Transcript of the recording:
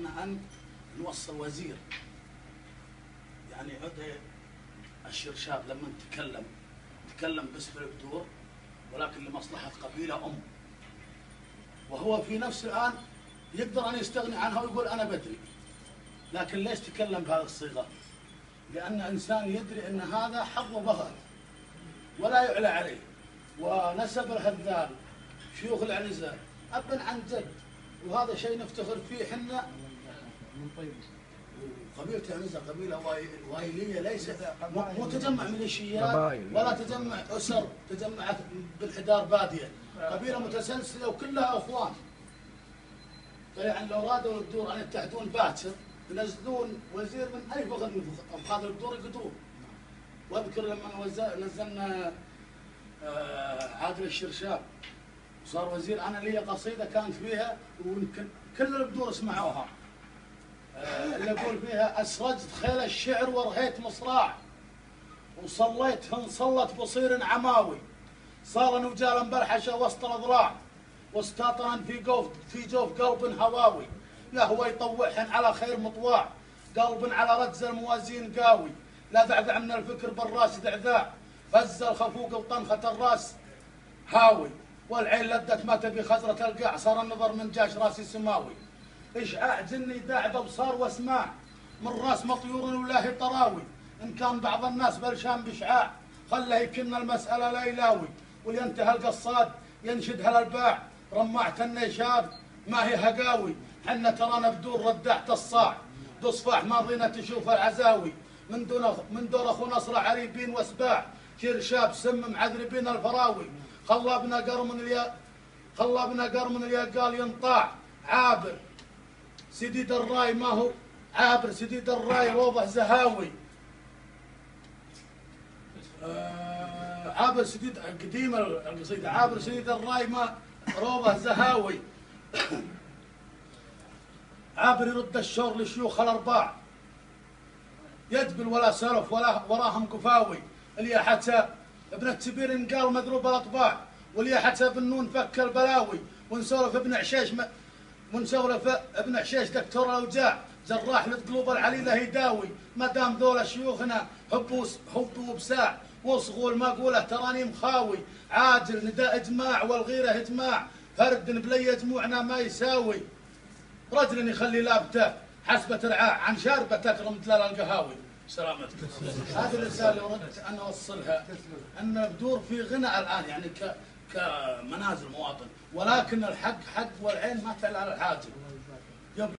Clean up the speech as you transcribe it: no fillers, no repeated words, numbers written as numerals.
لنا أن نوصل وزير، يعني عدى الشرشاب لما تكلم باسم البدور ولكن لمصلحة قبيلة وهو في نفس الآن يقدر أن يستغني عنها ويقول أنا بدري، لكن ليش تكلم بهذه الصيغة؟ لأن إنسان يدري أن هذا حظ وبغى ولا يعلى عليه، ونسب الهذال شيوخ العنزة أبا عن جد، وهذا شيء نفتخر فيه حنا. قبيلة العنزة قبيلة وايلية، ليست مو تجمع ميليشيات ولا تجمع أسر تجمعت بالحدار بادية، قبيلة متسلسلة وكلها أخوان. فيعني لو رادوا البدور أن يتحدون باكر ينزلون وزير من أي فخر من أفخاذ البدور يقدروه. واذكر لما نزلنا عادل الشرشاب وصار وزير، أنا لي قصيدة كانت فيها ويمكن كل البدور سمعوها، اللي يقول فيها: أسرجت خيل الشعر ورهيت مصراع، وصليتهن صلت بصير عماوي، صار نجالا برحشة وسط الأضلاع، واستاطنا في جوف قلب هواوي، يهوى يطوعهن على خير مطواع، قلب على رجز الموازين قاوي، لا ذعذع من الفكر بالراس ذعذاع، فز الخفوق وطنخة الراس هاوي، والعين لدت ما تبي خزرة القاع، صار النظر من جاش راسي سماوي، إشعاع جني داعب أبصار واسماع، من راس مطيور والله طراوي، إن كان بعض الناس بلشان بإشعاع، خله يكن المسألة لا يلاوي، ولينتهى القصاد ينشدها للباع، رماعة النشاب ما هي هقاوي، حنا ترانا بدون رداعة الصاع، بصفاح ماضينا تشوف العزاوي، من دور أخو نصر عريبين وسباع، شرشاب سم معذربين الفراوي، خلابنا قرمن اليقال ينطاع، عابر سديد الراي ما هو عابر سديد الراي روضه زهاوي، عابر سديد قديمة القصيدة، عابر سديد الراي ما روضه زهاوي، عابر يرد الشور لشيوخ الأرباع، يدبل ولا سلف ولا وراهم قفاوي، اللي حتى ابن التبير قال مضروب الأطباع، واللي حتى بالنون فك البلاوي، ونسولف ابن عشيش دكتور الأوجاع، جراح للقلوب العليلة يداوي، ما دام ذولا شيوخنا حبوا بساع، وصغول ما قوله تراني مخاوي، عاجل نداء إجماع والغيرة إجماع، فرد بلي جموعنا ما يساوي، رجل يخلي لابته حسبة رعاع، عن شاربة تكرم دلال القهاوي. سلامتك. هذه الرسالة اللي أردت أن أوصلها، أن البدور في غنى الآن يعني كمنازل مواطن، ولكن الحق حق والعين ما تعلى على الحاجب.